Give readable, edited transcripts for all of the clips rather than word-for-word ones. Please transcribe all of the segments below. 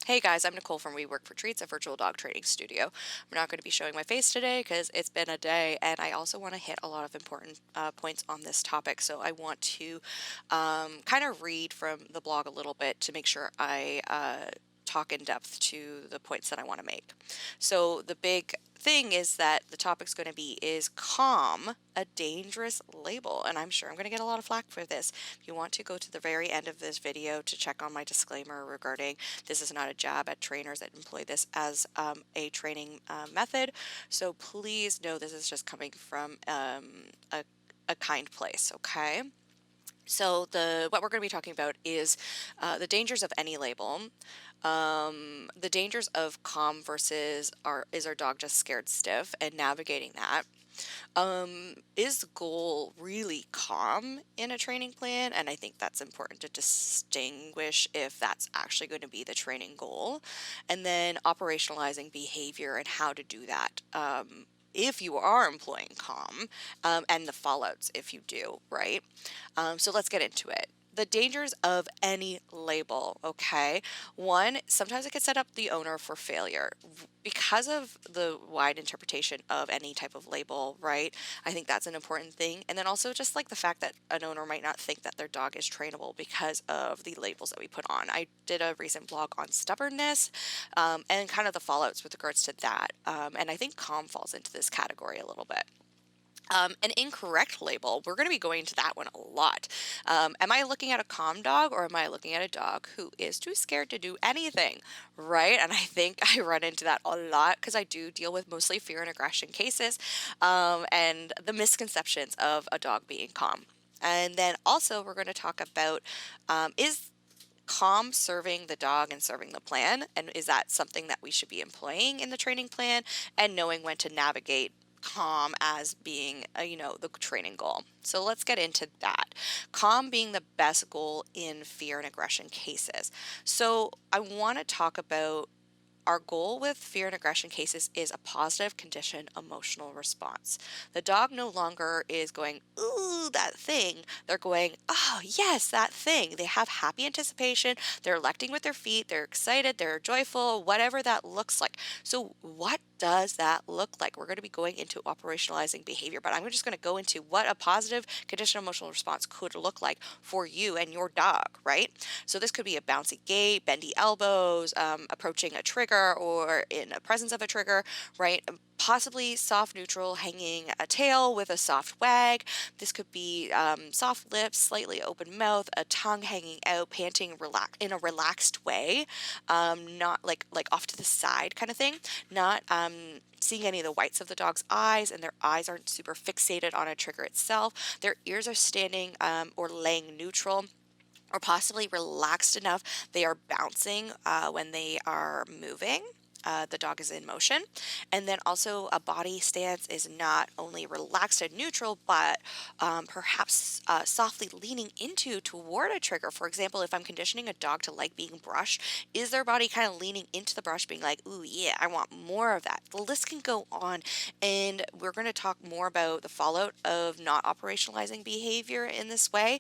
Hey guys, I'm Nicole from We Work for Treats, a virtual dog training studio. I'm not going to be showing my face today because it's been a day, and I also want to hit a lot of important points on this topic. So I want to kind of read from the blog a little bit to make sure I talk in depth to the points that I want to make. So the big thing is that the topic's going to be, is calm a dangerous label? And I'm sure I'm going to get a lot of flack for this. If you want to go to the very end of this video to check on my disclaimer regarding this is not a jab at trainers that employ this as a training method. So please know this is just coming from a kind place, okay? So what we're going to be talking about is the dangers of any label, the dangers of calm versus is our dog just scared stiff, and navigating that. Is the goal really calm in a training plan? And I think that's important to distinguish if that's actually going to be the training goal. And then operationalizing behavior and how to do that. If you are employing calm, and the fallouts if you do, right? So let's get into it. The dangers of any label, okay? One, sometimes it can set up the owner for failure because of the wide interpretation of any type of label, right? I think that's an important thing. And then also just like the fact that an owner might not think that their dog is trainable because of the labels that we put on. I did a recent blog on stubbornness, and kind of the fallouts with regards to that. And I think calm falls into this category a little bit. An incorrect label, we're going to be going into that one a lot. Am I looking at a calm dog, or am I looking at a dog who is too scared to do anything, right? And I think I run into that a lot because I do deal with mostly fear and aggression cases, and the misconceptions of a dog being calm. And then also we're going to talk about, is calm serving the dog and serving the plan? And is that something that we should be employing in the training plan, and knowing when to navigate calm as being the training goal. So let's get into that. Calm being the best goal in fear and aggression cases. So I want to talk about our goal with fear and aggression cases is a positive conditioned emotional response. The dog no longer is going, ooh, that thing. They're going, oh, yes, that thing. They have happy anticipation. They're electing with their feet. They're excited. They're joyful, whatever that looks like. So, what does that look like? We're going to be going into operationalizing behavior, but I'm just going to go into what a positive conditioned emotional response could look like for you and your dog, right? So, this could be a bouncy gait, bendy elbows, approaching a trigger or in the presence of a trigger, right? Possibly soft neutral, hanging a tail with a soft wag. This could be soft lips, slightly open mouth, a tongue hanging out, panting in a relaxed way, not like off to the side kind of thing, not seeing any of the whites of the dog's eyes, and their eyes aren't super fixated on a trigger itself. Their ears are standing or laying neutral, or possibly relaxed enough they are bouncing when they are moving. The dog is in motion. And then also a body stance is not only relaxed and neutral, but perhaps softly leaning toward a trigger. For example, if I'm conditioning a dog to like being brushed, is their body kind of leaning into the brush, being like, ooh, yeah, I want more of that. The list can go on. And we're going to talk more about the fallout of not operationalizing behavior in this way.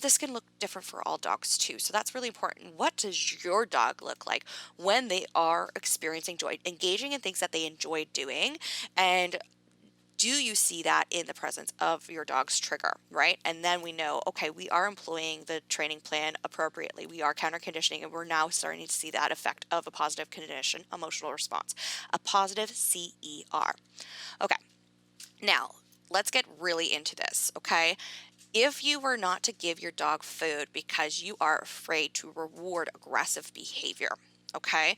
This can look different for all dogs too. So that's really important. What does your dog look like when they are experiencing joy, engaging in things that they enjoy doing? And do you see that in the presence of your dog's trigger, right? And then we know, okay, we are employing the training plan appropriately. We are counter conditioning, and we're now starting to see that effect of a positive condition emotional response, a positive CER. Okay, now let's get really into this, okay? If you were not to give your dog food because you are afraid to reward aggressive behavior, okay?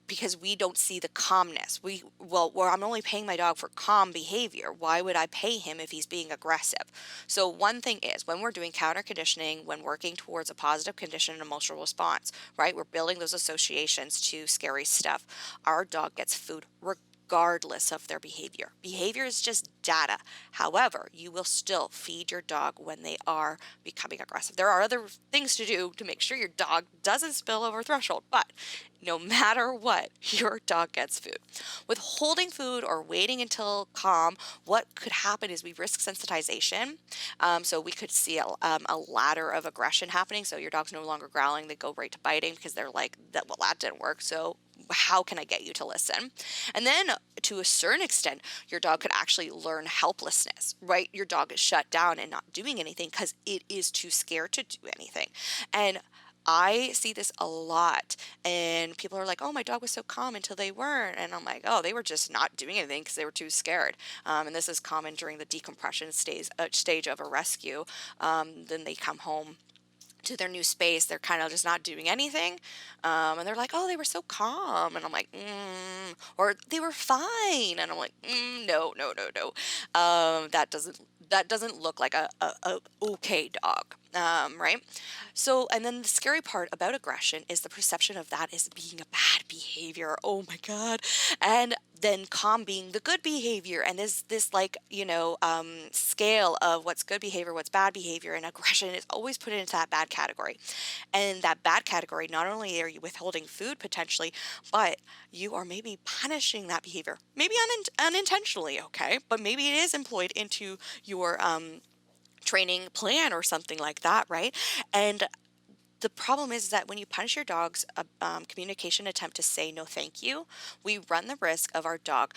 Because we don't see the calmness. I'm only paying my dog for calm behavior. Why would I pay him if he's being aggressive? So one thing is, when we're doing counter conditioning, when working towards a positive condition and emotional response, right? We're building those associations to scary stuff. Our dog gets food regardless regardless of their behavior. Behavior is just data. However, you will still feed your dog when they are becoming aggressive. There are other things to do to make sure your dog doesn't spill over threshold, but no matter what, your dog gets food. With holding food or waiting until calm, what could happen is we risk sensitization. So we could see a ladder of aggression happening. So your dog's no longer growling, they go right to biting because they're like, that, well, that didn't work. So how can I get you to listen? And then to a certain extent, your dog could actually learn helplessness, right? Your dog is shut down and not doing anything because it is too scared to do anything. And I see this a lot, and people are like, "Oh, my dog was so calm until they weren't," and I'm like, "Oh, they were just not doing anything because they were too scared." And this is common during the decompression stage of a rescue. Then they come home to their new space, they're kind of just not doing anything, and they're like, "Oh, they were so calm," and I'm like, or "They were fine," and I'm like, "No, no, no, no, that doesn't look like a okay dog." Right? So, and then the scary part about aggression is the perception of that as being a bad behavior. Oh my God. And then calm being the good behavior. And this like, scale of what's good behavior, what's bad behavior, and aggression is always put into that bad category. And that bad category, not only are you withholding food potentially, but you are maybe punishing that behavior, maybe unintentionally, okay? But maybe it is employed into your training plan or something like that, right? And the problem is that when you punish your dog's communication attempt to say no thank you, we run the risk of our dog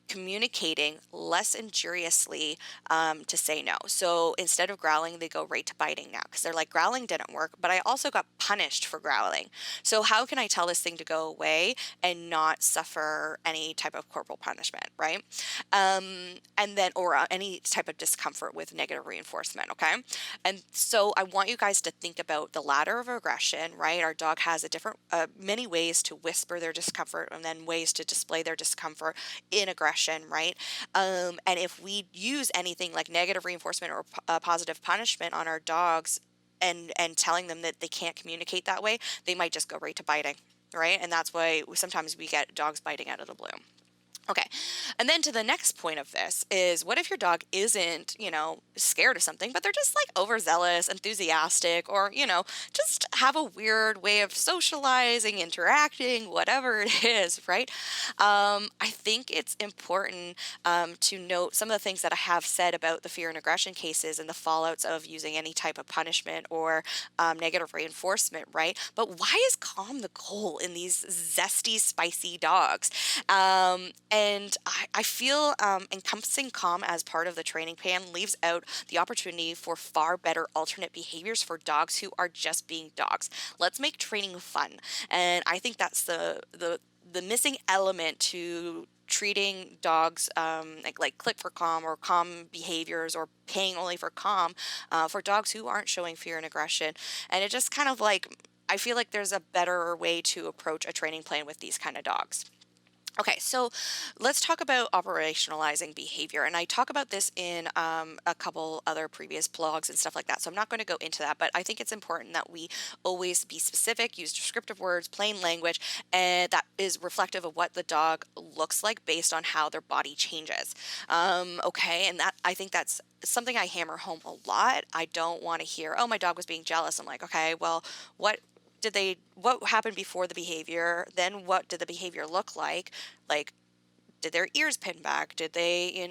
communicating less injuriously to say no. So instead of growling, they go right to biting now because they're like, growling didn't work, but I also got punished for growling. So how can I tell this thing to go away and not suffer any type of corporal punishment, right? And then, or any type of discomfort with negative reinforcement, okay? And so I want you guys to think about the ladder of aggression, right? Our dog has a different, many ways to whisper their discomfort and then ways to display their discomfort in aggression, right? And if we use anything like negative reinforcement or positive punishment on our dogs and telling them that they can't communicate that way, they might just go right to biting, right? And that's why sometimes we get dogs biting out of the blue. Okay. And then to the next point of this is, what if your dog isn't, scared of something, but they're just like overzealous, enthusiastic, or, just have a weird way of socializing, interacting, whatever it is, right? I think it's important to note some of the things that I have said about the fear and aggression cases and the fallouts of using any type of punishment or negative reinforcement, right? But why is calm the goal in these zesty, spicy dogs? And I feel encompassing calm as part of the training plan leaves out the opportunity for far better alternate behaviors for dogs who are just being dogs. Let's make training fun. And I think that's the missing element to treating dogs like click for calm or calm behaviors or paying only for calm for dogs who aren't showing fear and aggression. And it just kind of like, I feel like there's a better way to approach a training plan with these kind of dogs. Okay, so let's talk about operationalizing behavior. And I talk about this in a couple other previous blogs and stuff like that. So I'm not going to go into that, but I think it's important that we always be specific, use descriptive words, plain language, and that is reflective of what the dog looks like based on how their body changes. Okay, and that, I think that's something I hammer home a lot. I don't want to hear, "Oh, my dog was being jealous." I'm like, okay, well, what happened before the behavior? Then what did the behavior look like, did their ears pin back? Did they,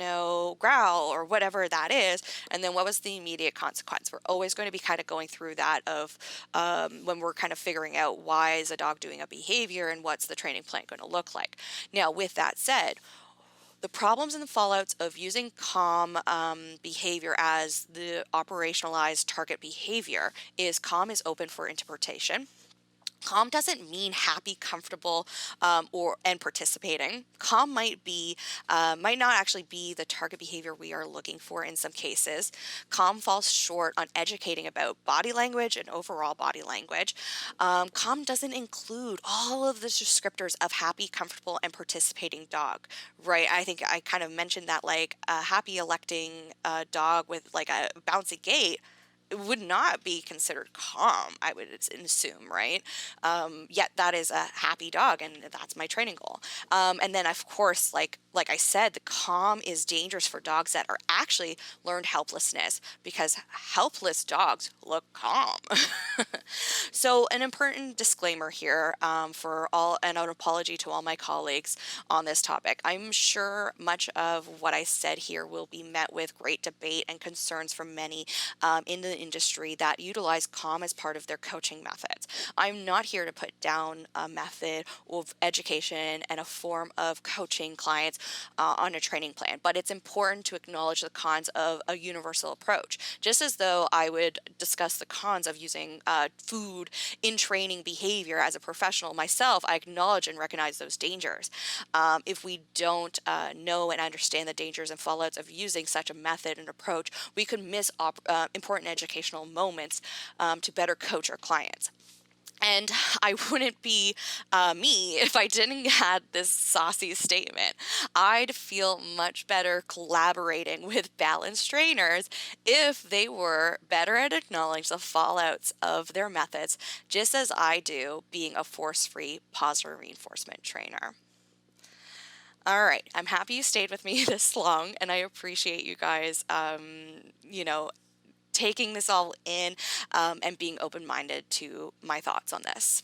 growl or whatever that is? And then what was the immediate consequence? We're always going to be kind of going through that of when we're kind of figuring out why is a dog doing a behavior and what's the training plan going to look like. Now, with that said, the problems and the fallouts of using calm behavior as the operationalized target behavior is calm is open for interpretation. Calm doesn't mean happy, comfortable, or and participating. Calm might not actually be the target behavior we are looking for in some cases. Calm falls short on educating about body language and overall body language. Calm doesn't include all of the descriptors of happy, comfortable, and participating dog, right? I think I kind of mentioned that, like a happy electing dog with like a bouncy gait would not be considered calm, I would assume, right? Yet that is a happy dog, and that's my training goal. And then, of course, like I said, the calm is dangerous for dogs that are actually learned helplessness, because helpless dogs look calm. So, an important disclaimer here, for all, and an apology to all my colleagues on this topic. I'm sure much of what I said here will be met with great debate and concerns from many in the industry that utilize calm as part of their coaching methods. I'm not here to put down a method of education and a form of coaching clients on a training plan, but it's important to acknowledge the cons of a universal approach, just as though I would discuss the cons of using food in training behavior as a professional myself. I acknowledge and recognize those dangers. If we don't know and understand the dangers and fallouts of using such a method and approach, we could miss important educational moments to better coach our clients. And I wouldn't be me if I didn't add this saucy statement. I'd feel much better collaborating with balanced trainers if they were better at acknowledging the fallouts of their methods, just as I do being a force-free positive reinforcement trainer. All right, I'm happy you stayed with me this long, and I appreciate you guys, taking this all in, and being open minded to my thoughts on this.